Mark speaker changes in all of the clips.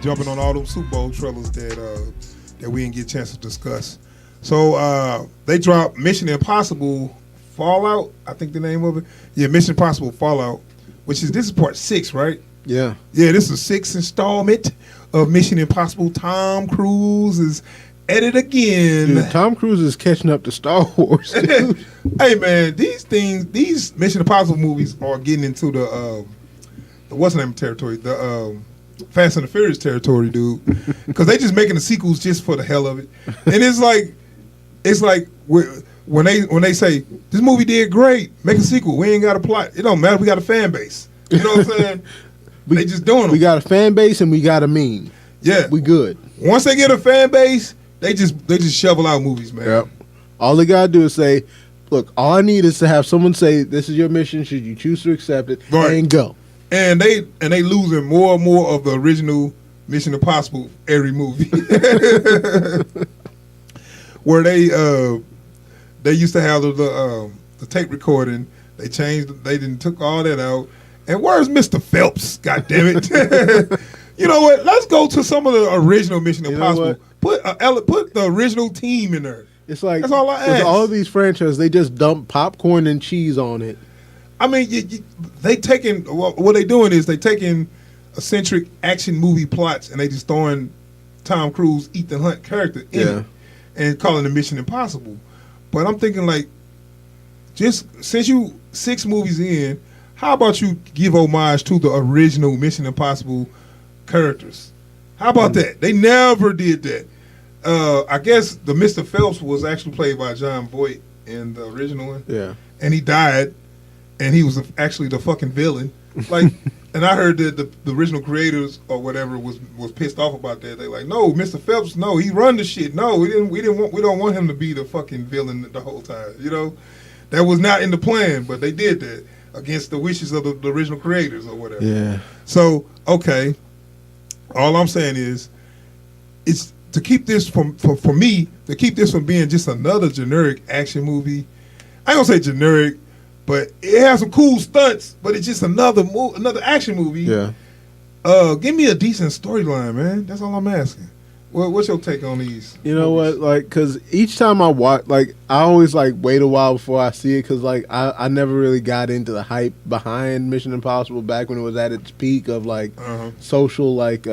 Speaker 1: jumping on all them Super Bowl trailers that we didn't get a chance to discuss. So they dropped Mission Impossible Fallout, I think the name of it. Yeah, Mission Impossible Fallout, this is part 6, right?
Speaker 2: Yeah.
Speaker 1: Yeah, this is the 6th installment of Mission Impossible. Tom Cruise is at it again.
Speaker 2: Dude, Tom Cruise is catching up to Star Wars, dude.
Speaker 1: Hey, man, these Mission Impossible movies are getting into the what's the name territory? The Fast and the Furious territory, dude. Because they just making the sequels just for the hell of it. And it's like when they say this movie did great, make a sequel. We ain't got a plot. It don't matter. We got a fan base. You know what I'm saying? They just doing them.
Speaker 2: We got a fan base and we got a meme.
Speaker 1: Yeah,
Speaker 2: we good.
Speaker 1: Once they get a fan base, they just shovel out movies, man.
Speaker 2: Yep. All they gotta do is say, "Look, all I need is to have someone say this is your mission. Should you choose to accept it,
Speaker 1: right,
Speaker 2: and go." And
Speaker 1: they losing more and more of the original Mission Impossible every movie. Where they used to have the tape recording, they didn't took all that out. And where's Mr. Phelps? God damn it! You know what? Let's go to some of the original Mission Impossible. Put the original team in there.
Speaker 2: It's like
Speaker 1: that's all I ask.
Speaker 2: With all of these franchises, they just dump popcorn and cheese on it.
Speaker 1: I mean, what they doing is they taking eccentric action movie plots and they just throwing Tom Cruise, Ethan Hunt character in it and calling it Mission Impossible. But I'm thinking like, just since you 6 movies in, how about you give homage to the original Mission Impossible characters? How about that? They never did that. I guess the Mr. Phelps was actually played by John Voight in the original one.
Speaker 2: Yeah.
Speaker 1: And he died, and he was actually the fucking villain. Like, and I heard that the original creators or whatever was pissed off about that. They like, no, Mr. Phelps, no, he run the shit. No, we don't want him to be the fucking villain the whole time. You know, that was not in the plan, but they did that against the wishes of the original creators or whatever.
Speaker 2: Yeah.
Speaker 1: So okay, all I'm saying is, it's to keep this for me to keep this from being just another generic action movie. I ain't gonna say generic, but it has some cool stunts. But it's just another action movie.
Speaker 2: Yeah.
Speaker 1: Give me a decent storyline, man. That's all I'm asking. What's your take on these?
Speaker 2: You know what? Like, because each time I watch, like, I always like wait a while before I see it, because like I never really got into the hype behind Mission Impossible back when it was at its peak of like social like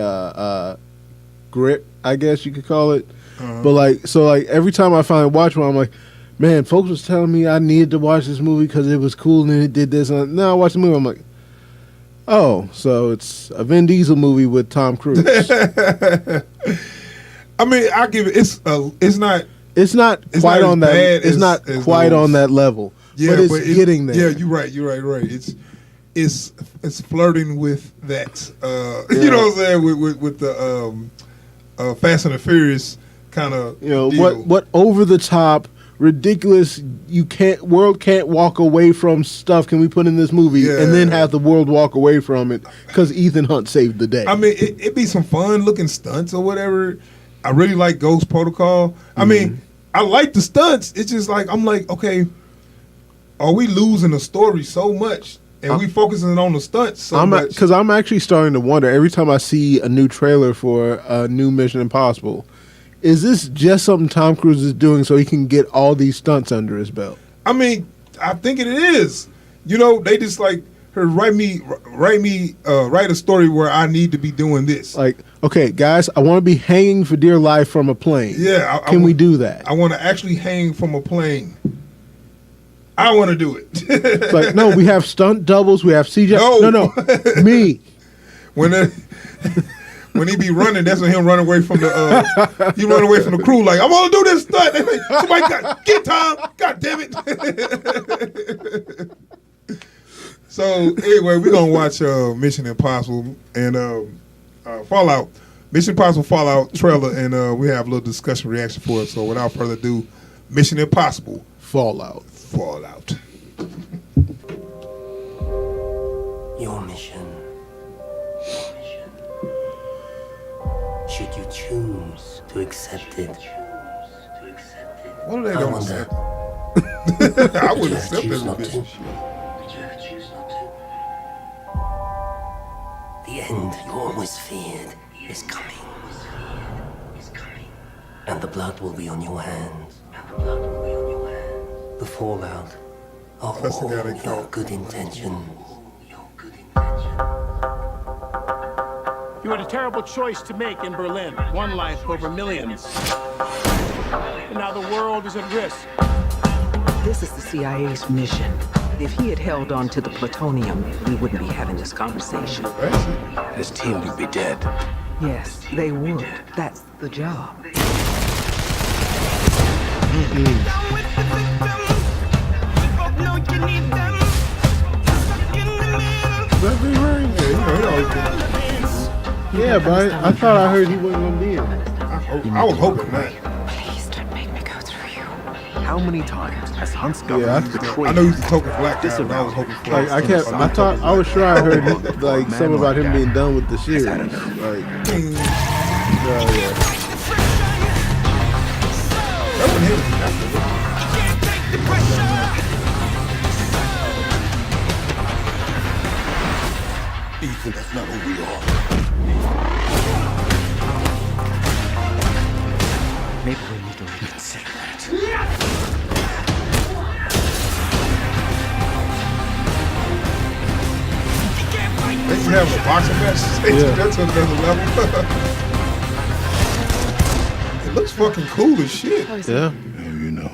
Speaker 2: grip, I guess you could call it. But like, so like every time I finally watch one, I'm like, man, folks was telling me I needed to watch this movie because it was cool and it did this. And now I watch the movie, I'm like, oh, so it's a Vin Diesel movie with Tom Cruise.
Speaker 1: I mean, I give it. It's not
Speaker 2: quite on that. It's not quite on that level.
Speaker 1: Yeah,
Speaker 2: but it's getting there.
Speaker 1: Yeah, you're right. It's flirting with that. You know what I'm saying? With the Fast and the Furious kind of.
Speaker 2: You know
Speaker 1: deal.
Speaker 2: what over the top, ridiculous. World can't walk away from stuff. Can we put in this movie and then have the world walk away from it because Ethan Hunt saved the day?
Speaker 1: I mean, it'd be some fun looking stunts or whatever. I really like Ghost Protocol. I mean, I like the stunts. It's just like, I'm like, okay, are we losing the story so much and we focusing on the stunts so much?
Speaker 2: Because I'm actually starting to wonder every time I see a new trailer for a new Mission Impossible, is this just something Tom Cruise is doing so he can get all these stunts under his belt?
Speaker 1: I mean, I think it is. You know, they just like, write a story where I need to be doing this.
Speaker 2: Like, okay, guys, I want to be hanging for dear life from a plane.
Speaker 1: Yeah.
Speaker 2: Can we do that?
Speaker 1: I want to actually hang from a plane. I want to do it.
Speaker 2: It's like, no, we have stunt doubles. We have CJ. No, me.
Speaker 1: When he be running, that's when he'll run away from the he run away from the crew like, I'm gonna do this stunt. They like, somebody get Tom. God damn it. So anyway, we're gonna watch Mission Impossible and Fallout. Mission Impossible Fallout trailer, and we have a little discussion reaction for it. So without further ado, Mission Impossible
Speaker 2: Fallout.
Speaker 3: Your mission. Should you choose to accept it?
Speaker 1: What are they gonna accept? I would accept this bitch.
Speaker 3: The end you always feared. is coming. And the blood will be on your hands. The fallout of
Speaker 1: That's the guy
Speaker 3: all
Speaker 1: they
Speaker 3: your
Speaker 1: call.
Speaker 3: good intentions.
Speaker 4: You had a terrible choice to make in Berlin. One life over millions. And now the world is at risk.
Speaker 5: This is the CIA's mission. If he had held on to the plutonium, we wouldn't be having this conversation.
Speaker 4: His team would be dead.
Speaker 5: Yes, they would. That's the job.
Speaker 2: That Ving Rhames?
Speaker 1: Yeah, he always been.
Speaker 2: Yeah, but I thought I heard he wasn't gonna be in it.
Speaker 1: I was hoping not.
Speaker 5: Please don't make me go through you.
Speaker 6: How many times has Hunt's
Speaker 2: Yeah,
Speaker 6: government
Speaker 2: I
Speaker 6: betrayed
Speaker 1: I know he's the token black guy, but I was hoping for
Speaker 2: Like I was sure I heard like something about him being done with the series. Like, yeah.
Speaker 1: That wasn't him.
Speaker 7: Ethan, that's not who we are.
Speaker 6: Maybe we need to reconsider that.
Speaker 1: They should have a boxing match. That's another level. It looks fucking cool as shit.
Speaker 2: Yeah.
Speaker 7: You know,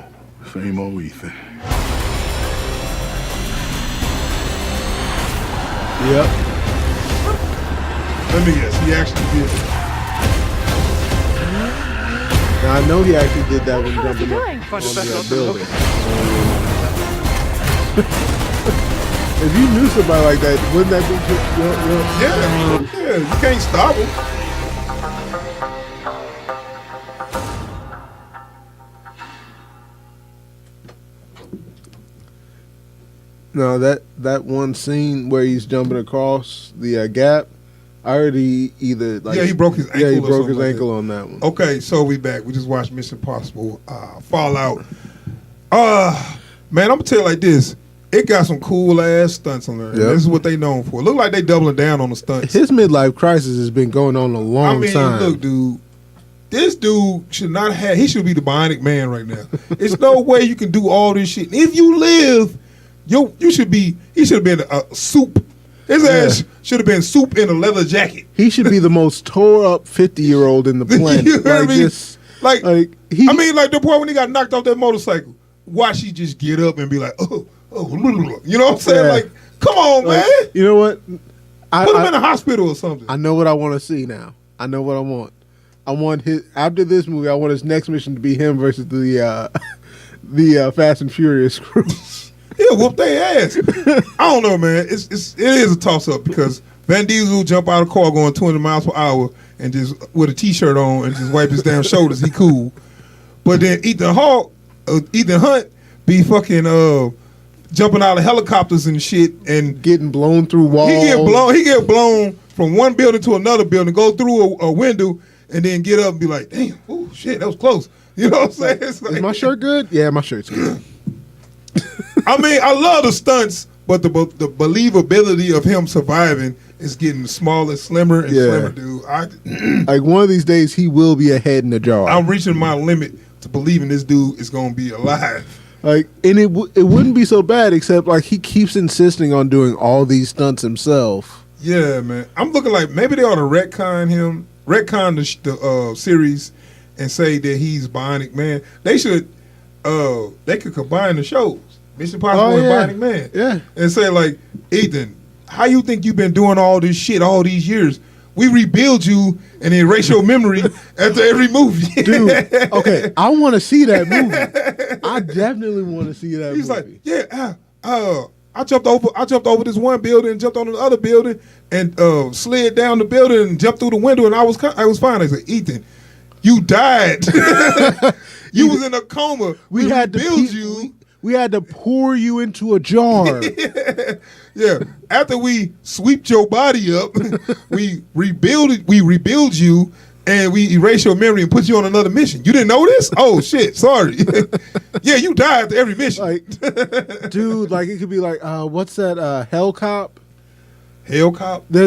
Speaker 7: same old Ethan.
Speaker 2: Yep.
Speaker 1: Let me guess, he actually did it.
Speaker 2: Now I know he actually did that when jumping up on the building. If you knew somebody like that, wouldn't that be just
Speaker 1: Yeah, you can't stop him.
Speaker 2: No, that one scene where he's jumping across the gap, I already either like
Speaker 1: Yeah, he broke his ankle.
Speaker 2: Yeah, he
Speaker 1: or
Speaker 2: broke
Speaker 1: something
Speaker 2: his
Speaker 1: like
Speaker 2: ankle
Speaker 1: that.
Speaker 2: on that one.
Speaker 1: Okay, so we back. We just watched Mission Impossible Fallout. Man, I'm gonna tell you like this. It got some cool ass stunts on there. And
Speaker 2: Yep.
Speaker 1: this is what they known for. Look like they doubling down on the stunts.
Speaker 2: His midlife crisis has been going on a long time.
Speaker 1: Look, dude. This dude should not have. He should be the Bionic Man right now. It's no way you can do all this shit. If you live, you should be. He should have been a soup. His ass should have been soup in a leather jacket.
Speaker 2: He should be the most tore up 50-year-old in the planet.
Speaker 1: You heard me?
Speaker 2: Just,
Speaker 1: like the boy when he got knocked off that motorcycle. Watch he just get up and be like, oh, you know what I'm saying?
Speaker 2: Yeah.
Speaker 1: Like, come on,
Speaker 2: like,
Speaker 1: man.
Speaker 2: you know what?
Speaker 1: Put him in a hospital or something.
Speaker 2: I know what I want to see now. I know what I want. I want his after this movie. I want his next mission to be him versus the Fast and Furious crew.
Speaker 1: He'll whoop their ass. I don't know, man. It is a toss up because Van Diesel jump out of the car going 200 miles per hour and just with a t-shirt on and just wipe his damn shoulders. He cool. But then Ethan Hunt be fucking jumping out of helicopters and shit and
Speaker 2: getting blown through walls.
Speaker 1: He get blown from one building to another building, go through a window, and then get up and be like, damn, oh shit, that was close. You know what I'm saying? It's like,
Speaker 2: is my shirt good? Yeah, my shirt's good.
Speaker 1: I mean, I love the stunts, but the believability of him surviving is getting smaller, slimmer, and slimmer, dude.
Speaker 2: Like one of these days, he will be a head in a jar.
Speaker 1: I'm reaching my limit to believing this dude is gonna be alive.
Speaker 2: Like, and it wouldn't be so bad, except like he keeps insisting on doing all these stunts himself.
Speaker 1: Yeah, man. I'm looking like maybe they ought to retcon the series and say that he's Bionic Man. They should. They could combine the shows, Mission Impossible and Bionic Man.
Speaker 2: Yeah,
Speaker 1: and say like, Ethan, how you think you've been doing all this shit all these years? We rebuild you and erase your memory after every movie.
Speaker 2: Dude, okay, I want to see that movie. I definitely want to see that
Speaker 1: He's
Speaker 2: movie.
Speaker 1: like, yeah, I jumped over this one building, jumped on the other building, and slid down the building and jumped through the window, and I was fine. I said, Ethan, you died. You was in a coma. We had to build you.
Speaker 2: We had to pour you into a jar.
Speaker 1: Yeah. After we sweep your body up, we rebuild you, and we erase your memory and put you on another mission. You didn't know this? Oh shit, sorry. Yeah, you die after every mission.
Speaker 2: Like, dude, like it could be like, what's that? Hell Cop.
Speaker 1: Hell Cop.
Speaker 2: I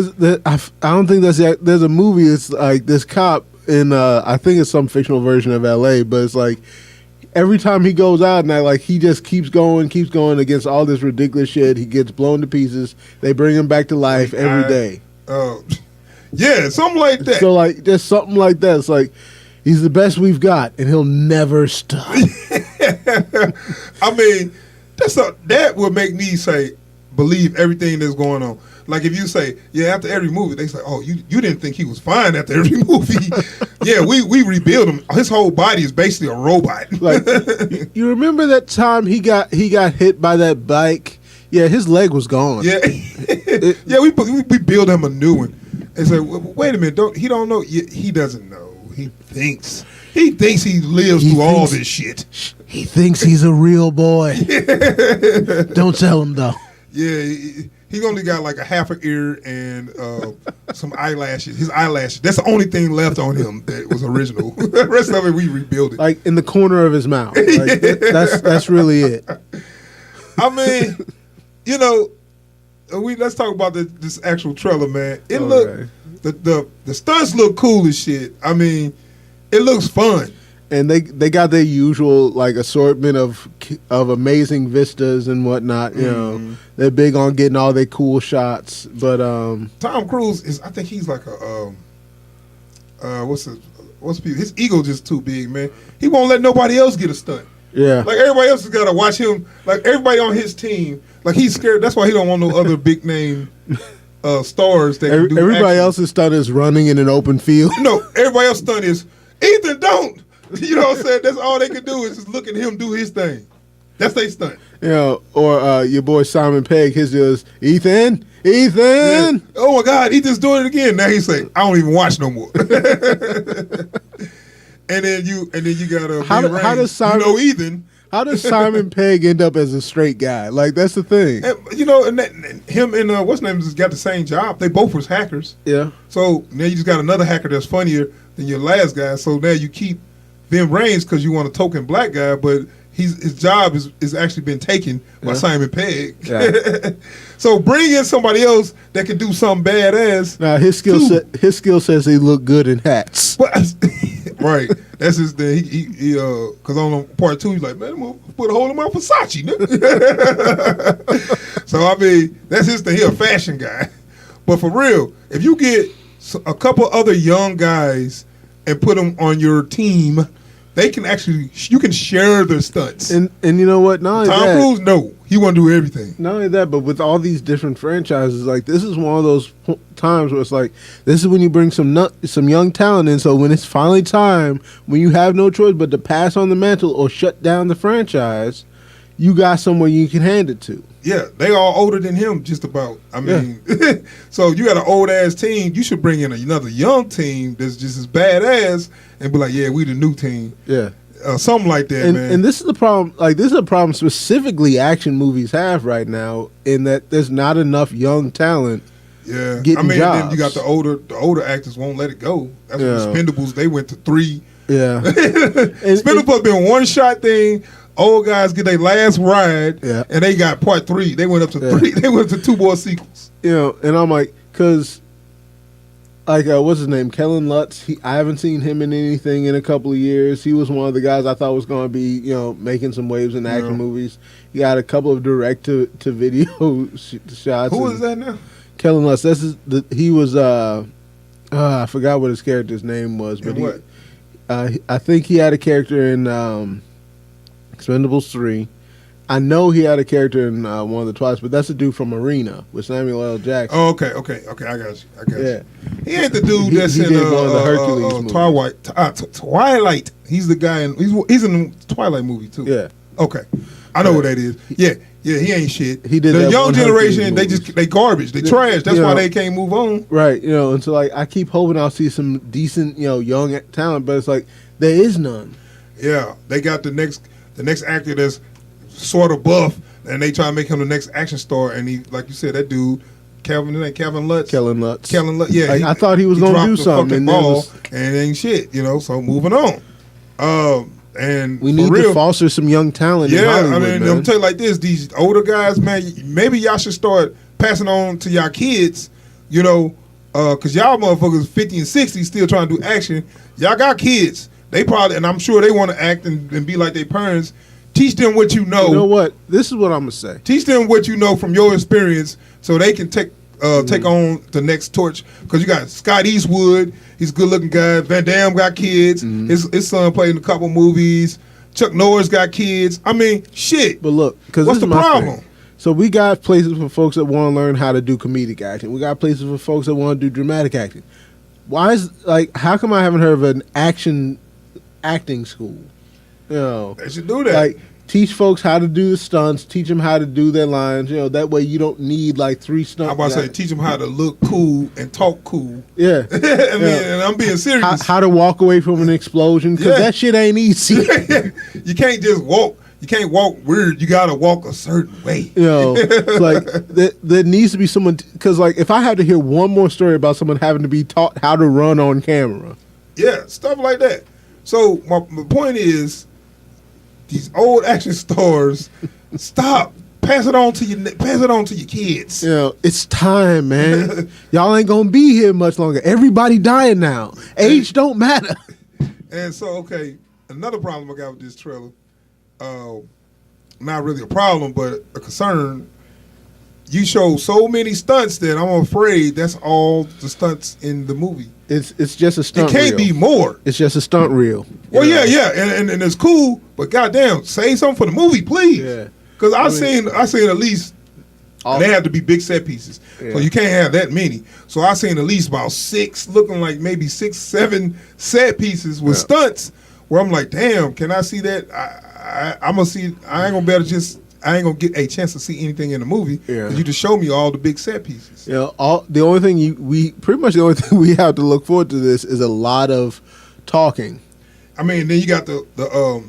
Speaker 2: don't think that's the, there's a movie. It's like this cop in I think it's some fictional version of L.A. But it's like every time he goes out and like he just keeps going against all this ridiculous shit. He gets blown to pieces. They bring him back to life every day.
Speaker 1: Yeah, something like that.
Speaker 2: So like just something like that. It's like he's the best we've got, and he'll never stop.
Speaker 1: I mean, that would make me say believe everything that's going on. Like if you say, yeah, after every movie, they say, oh, you didn't think he was fine after every movie. Yeah, we rebuild him. His whole body is basically a robot.
Speaker 2: Like you remember that time he got hit by that bike? Yeah, his leg was gone.
Speaker 1: Yeah, yeah, we build him a new one. And say, wait a minute, he don't know. He doesn't know. He thinks he lives through all this shit.
Speaker 2: He thinks he's a real boy. Don't tell him though.
Speaker 1: Yeah, he only got like a half an ear and some eyelashes. His eyelashes. That's the only thing left on him that was original. The rest of it we rebuilt it.
Speaker 2: Like in the corner of his mouth. Like, that's really it.
Speaker 1: I mean, you know, let's talk about this actual trailer, man. It the stunts look cool as shit. I mean, it looks fun.
Speaker 2: And they got their usual like assortment of amazing vistas and whatnot. You know, they're big on getting all their cool shots. But
Speaker 1: Tom Cruise I think he's like a his ego just too big, man. He won't let nobody else get a stunt.
Speaker 2: Yeah,
Speaker 1: like everybody else has got to watch him. Like everybody on his team, like he's scared. That's why he don't want no other big name stars that can do
Speaker 2: everybody
Speaker 1: action.
Speaker 2: else's stunt is running in an open field.
Speaker 1: No, everybody else's stunt is Ethan. Don't. You know what I'm saying? That's all they can do is just look at him do his thing. That's their stunt.
Speaker 2: You know, or your boy Simon Pegg, his is Ethan.
Speaker 1: Yeah. Oh my God, Ethan's doing it again. Now he's saying, I don't even watch no more. And then you got
Speaker 2: how does Simon,
Speaker 1: you know Ethan.
Speaker 2: How does Simon Pegg end up as a straight guy? Like that's the thing.
Speaker 1: And, you know, and him and what's his name just got the same job. They both was hackers.
Speaker 2: Yeah.
Speaker 1: So now you just got another hacker that's funnier than your last guy. So now you keep Ving Rhames because you want a token black guy, but his job is actually been taken by Simon Pegg. Yeah. So bring in somebody else that can do something badass.
Speaker 2: Now his skill says he look good in hats.
Speaker 1: Right. That's his thing. He because on part 2 he's like, man, I'm gonna put a hole in my Versace. So I mean, that's his thing. He a fashion guy. But for real, if you get a couple other young guys and put them on your team, they can actually, you can share their stunts.
Speaker 2: And you know what? Not only
Speaker 1: Tom Cruise, no, he want to do everything.
Speaker 2: Not only that, but with all these different franchises, like this is one of those times where it's like, this is when you bring some young talent in. So when it's finally time, when you have no choice but to pass on the mantle or shut down the franchise, you got someone you can hand it to.
Speaker 1: Yeah, they all older than him, just about. I mean, so you got an old ass team. You should bring in another young team that's just as badass and be like, yeah, we the new team.
Speaker 2: Yeah,
Speaker 1: something like that, man.
Speaker 2: And this is the problem. Like this is a problem specifically action movies have right now, in that there's not enough young talent.
Speaker 1: Yeah,
Speaker 2: getting
Speaker 1: I mean,
Speaker 2: jobs.
Speaker 1: then you got the older actors won't let it go. That's what Expendables. They went to 3.
Speaker 2: Yeah,
Speaker 1: Expendables been one shot thing. Old guys get their last ride, and they got part 3. They went up to 3. They went to 2 more sequels.
Speaker 2: You know, and I'm like, because, like, what's his name? Kellen Lutz. I haven't seen him in anything in a couple of years. He was one of the guys I thought was going to be, you know, making some waves in action movies. He got a couple of direct-to-video shots.
Speaker 1: Who is that now?
Speaker 2: Kellen Lutz. He was, I forgot what his character's name was. But I think he had a character in Expendables 3. I know he had a character in one of the Twice, but that's the dude from Arena with Samuel L. Jackson.
Speaker 1: Oh, okay. I got you. He ain't the dude that's in
Speaker 2: one of the Hercules
Speaker 1: Twilight. He's the guy he's in the Twilight movie too.
Speaker 2: Yeah.
Speaker 1: Okay. I know what that is. Yeah, he ain't shit.
Speaker 2: He did
Speaker 1: the
Speaker 2: that
Speaker 1: young
Speaker 2: one
Speaker 1: generation.
Speaker 2: Hercules
Speaker 1: They garbage. They trash. That's why they can't move on.
Speaker 2: Right. You know, and so like I keep hoping I'll see some decent, you know, young talent, but it's like there is none.
Speaker 1: Yeah, they got the next actor that's sort of buff, and they try to make him the next action star. And he, like you said, that dude, Kellen Lutz. Yeah,
Speaker 2: like, I thought he was going to do something,
Speaker 1: and ball, and ain't shit. You know, so moving on. And
Speaker 2: we need to foster some young talent.
Speaker 1: Yeah,
Speaker 2: in Hollywood,
Speaker 1: I mean,
Speaker 2: man.
Speaker 1: I'm tell you like this: these older guys, man, maybe y'all should start passing on to y'all kids You know, because y'all motherfuckers 50 and 60 still trying to do action. Y'all got kids. They probably, and I'm sure they want to act and be like their parents. Teach them what you know.
Speaker 2: You know what? This is what I'm gonna say.
Speaker 1: Teach them what you know from your experience, so they can take on the next torch. Because you got Scott Eastwood, he's a good looking guy. Van Damme got kids. His son played in a couple movies. Chuck Norris got kids. I mean, shit.
Speaker 2: But look, because
Speaker 1: what's the problem?
Speaker 2: Thing. So we got places for folks that want to learn how to do comedic acting. We got places for folks that want to do dramatic acting. Why is how come I haven't heard of an acting school? You know,
Speaker 1: they should do that.
Speaker 2: Like, teach folks how to do the stunts. Teach them how to do their lines. You know, that way you don't need like 3 stunts.
Speaker 1: I'm about to say, teach them how to look cool and talk cool.
Speaker 2: Yeah,
Speaker 1: and I'm being serious.
Speaker 2: How to walk away from an explosion, because that shit ain't easy.
Speaker 1: You can't just walk. You can't walk weird. You gotta walk a certain way.
Speaker 2: You know, it's like there needs to be someone, because like if I had to hear one more story about someone having to be taught how to run on camera,
Speaker 1: stuff like that. So my point is, these old action stars, stop. Pass it on to your kids.
Speaker 2: You know, it's time, man. Y'all ain't gonna be here much longer. Everybody dying now. Age don't matter.
Speaker 1: And so, okay, another problem I got with this trailer. Not really a problem, but a concern. You show so many stunts that I'm afraid that's all the stunts in the movie.
Speaker 2: It's just a stunt.
Speaker 1: It can't be more.
Speaker 2: It's just a stunt reel.
Speaker 1: Well, yeah, and it's cool, but goddamn, say something for the movie, please. Yeah. Because I seen at least they have to be big set pieces, so you can't have that many. So I seen at least about 6, looking like maybe 6, 7 set pieces with stunts. Where I'm like, damn, can I see that? I'm gonna see. I ain't gonna get a chance to see anything in the movie. Yeah. You just show me all the big set pieces.
Speaker 2: Yeah. The only thing the only thing we have to look forward to this is a lot of talking.
Speaker 1: I mean, then you got the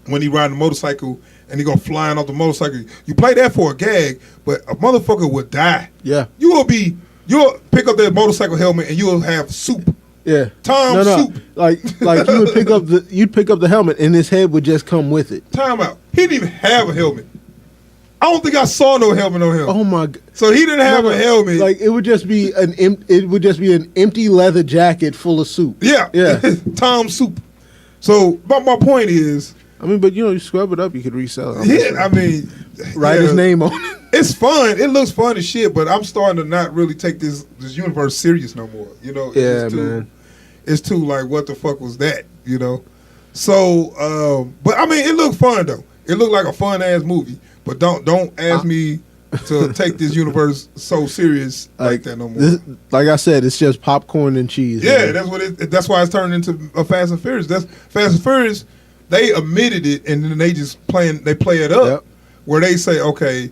Speaker 1: when he riding the motorcycle and he go flying off the motorcycle. You play that for a gag, but a motherfucker would die. Yeah. You'll pick up that motorcycle helmet and you'll have soup.
Speaker 2: Yeah,
Speaker 1: soup.
Speaker 2: Like you'd pick up the helmet and his head would just come with it.
Speaker 1: Time out. He didn't even have a helmet. I don't think I saw no helmet on him.
Speaker 2: Oh my god!
Speaker 1: So he didn't have a helmet.
Speaker 2: Like it would just be an empty leather jacket full of soup.
Speaker 1: Yeah. Tom soup. So, but my point is,
Speaker 2: I mean, but you scrub it up, you could resell it.
Speaker 1: Yeah, I mean,
Speaker 2: write his name on it.
Speaker 1: It's fun. It looks fun as shit, but I'm starting to not really take this universe serious no more. You know?
Speaker 2: Man.
Speaker 1: It's too like, what the fuck was that? You know? So, but I mean, it looked fun though. It looked like a fun ass movie. But don't ask me to take this universe so serious like that no more.
Speaker 2: Like I said, it's just popcorn and cheese.
Speaker 1: Yeah, man. That's why it's turned into a Fast and Furious. That's Fast and Furious. They admitted it, and then they just play it up, where they say, okay,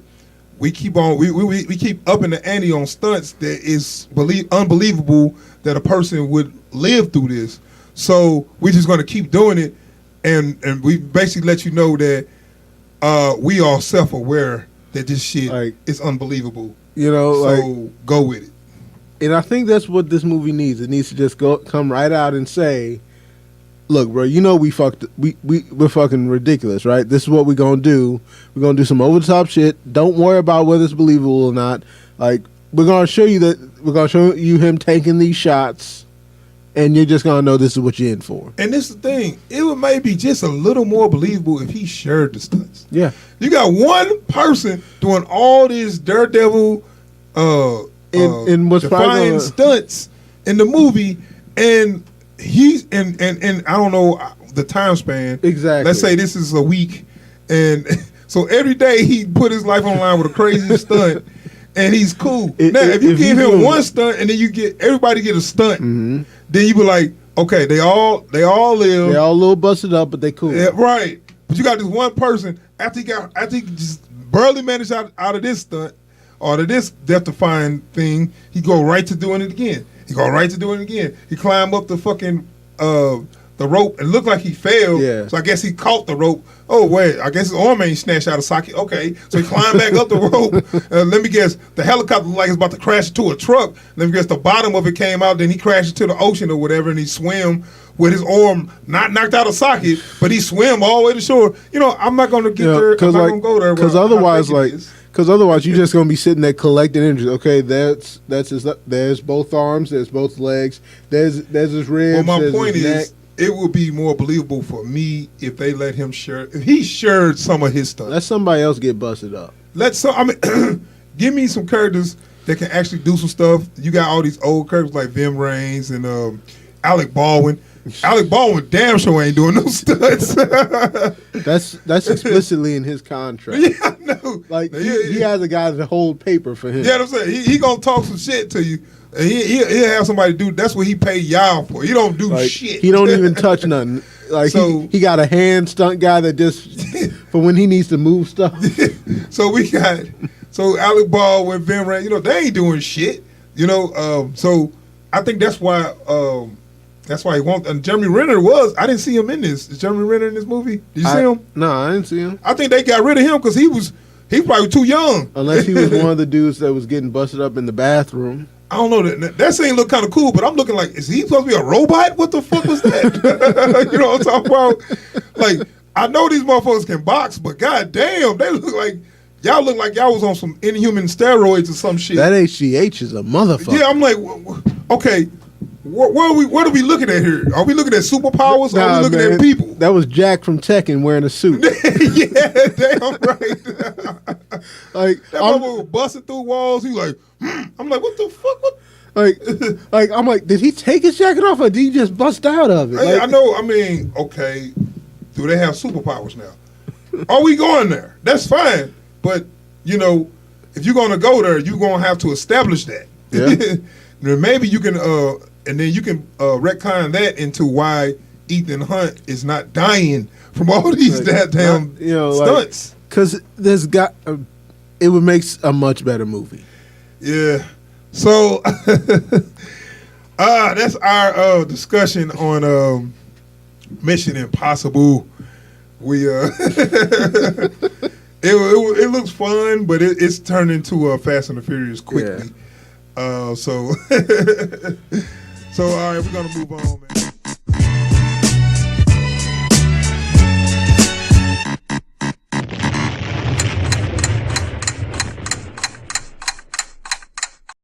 Speaker 1: we keep upping the ante on stunts that is unbelievable that a person would live through this. So we're just going to keep doing it, and we basically let you know that we are self-aware that this shit is unbelievable. So go with it.
Speaker 2: And I think that's what this movie needs. It needs to just come right out and say, look, bro, we're fucking ridiculous, right? This is what we're gonna do. We're gonna do some over the top shit. Don't worry about whether it's believable or not. Like, we're gonna show you him taking these shots, and you're just gonna know this is what you're in for.
Speaker 1: And this is the thing, it would maybe just a little more believable if he shared the stunts.
Speaker 2: Yeah.
Speaker 1: You got one person doing all these daredevil
Speaker 2: and what's
Speaker 1: defying stunts in the movie, and he's and I don't know the time span.
Speaker 2: Exactly.
Speaker 1: Let's say this is a week, and so every day he put his life on the line with a crazy stunt, and he's cool. Now, if you give him one stunt and then everybody get a stunt, then you be like, okay, they all live.
Speaker 2: They all a little busted up, but they cool.
Speaker 1: Yeah, right. But you got this one person after he just barely managed out of this stunt or to this death-defying thing, he go right to doing it again. He climbed up the fucking the rope and looked like he failed. Yeah. So I guess he caught the rope. Oh wait, I guess his arm ain't snatched out of socket. Okay, so he climbed back up the rope. Let me guess, the helicopter looked like it's about to crash into a truck. Let me guess, the bottom of it came out. Then he crashed into the ocean or whatever, and he swam with his arm not knocked out of socket, but he swam all the way to shore. I'm not going to get there. I'm not going to go there.
Speaker 2: Because otherwise, Because otherwise, you're just gonna be sitting there collecting injuries. Okay, that's there's both arms, there's both legs, there's his ribs.
Speaker 1: Well, my
Speaker 2: there's
Speaker 1: point
Speaker 2: his
Speaker 1: is,
Speaker 2: neck.
Speaker 1: it would be more believable for me if they let him share. If he shared some of his stuff,
Speaker 2: Let somebody else get busted up.
Speaker 1: Give me some characters that can actually do some stuff. You got all these old characters like Ving Rhames and Alec Baldwin. Alec Baldwin damn sure ain't doing no stunts.
Speaker 2: That's explicitly in his contract.
Speaker 1: Yeah, I know.
Speaker 2: Like he has a guy to hold paper for him.
Speaker 1: Yeah, I'm saying he gonna talk some shit to you. And he'll have somebody do. That's what he pay y'all for. He don't do
Speaker 2: Like,
Speaker 1: shit.
Speaker 2: he don't even touch nothing. Like
Speaker 1: So-
Speaker 2: he got a hand stunt guy that just for when he needs to move stuff.
Speaker 1: So we got Alec Baldwin, Ving Rhames, they ain't doing shit. So I think that's why he wants. And Jeremy Renner I didn't see him in this. Is Jeremy Renner in this movie? Did you see him?
Speaker 2: No, I didn't see him.
Speaker 1: I think they got rid of him because he probably too young.
Speaker 2: Unless he was one of the dudes that was getting busted up in the bathroom.
Speaker 1: I don't know. That scene looked kind of cool, but I'm looking like, is he supposed to be a robot? What the fuck was that? You know what I'm talking about? Like, I know these motherfuckers can box, but goddamn, they look like y'all was on some inhuman steroids or some shit.
Speaker 2: That HGH is a motherfucker.
Speaker 1: Yeah, I'm like, okay, what are we looking at here? Are we looking at superpowers or are we looking at people?
Speaker 2: That was Jack from Tekken wearing a suit.
Speaker 1: Yeah, damn right.
Speaker 2: Like
Speaker 1: That motherfucker was busting through walls. He like, I'm like, what the fuck? What?
Speaker 2: I'm like, did he take his jacket off or did he just bust out of it?
Speaker 1: Hey,
Speaker 2: Like,
Speaker 1: I know. I mean, okay, do they have superpowers now? Are we going there? That's fine, but if you're gonna go there, you're gonna have to establish that.
Speaker 2: Yeah.
Speaker 1: Then maybe you can, and then you can retcon that into why Ethan Hunt is not dying from all these goddamn stunts.
Speaker 2: Because it would make a much better movie.
Speaker 1: Yeah. So that's our discussion on Mission Impossible. We it looks fun, but it's turned into Fast and the Furious quickly.
Speaker 2: Yeah.
Speaker 1: So all right, we're gonna move on, man.